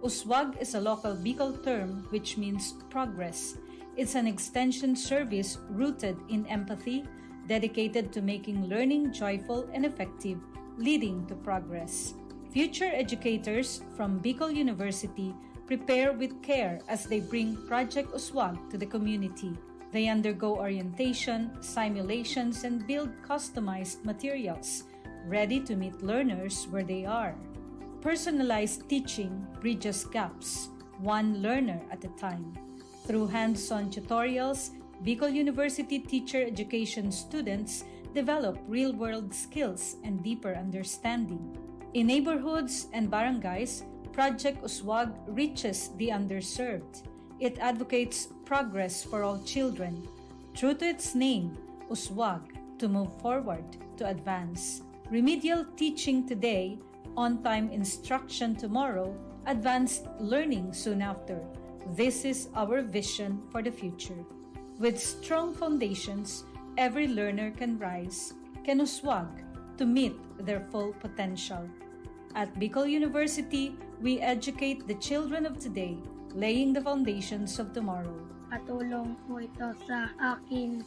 Uswag is a local Bicol term which means progress. It's an extension service rooted in empathy, dedicated to making learning joyful and effective, leading to progress. Future educators from Bicol University prepare with care as they bring Project Uswag to the community. They undergo orientation, simulations, and build customized materials, ready to meet learners where they are. Personalized teaching bridges gaps, one learner at a time. Through hands-on tutorials, Bicol University teacher education students develop real-world skills and deeper understanding. In neighborhoods and barangays, Project Uswag reaches the underserved. It advocates progress for all children. True to its name, Uswag, to move forward, to advance. Remedial teaching today, on-time instruction tomorrow, advanced learning soon after. This is our vision for the future. With strong foundations, every learner can rise, can uswag to meet their full potential. At Bicol University, we educate the children of today, laying the foundations of tomorrow. Katulong po ito sa akin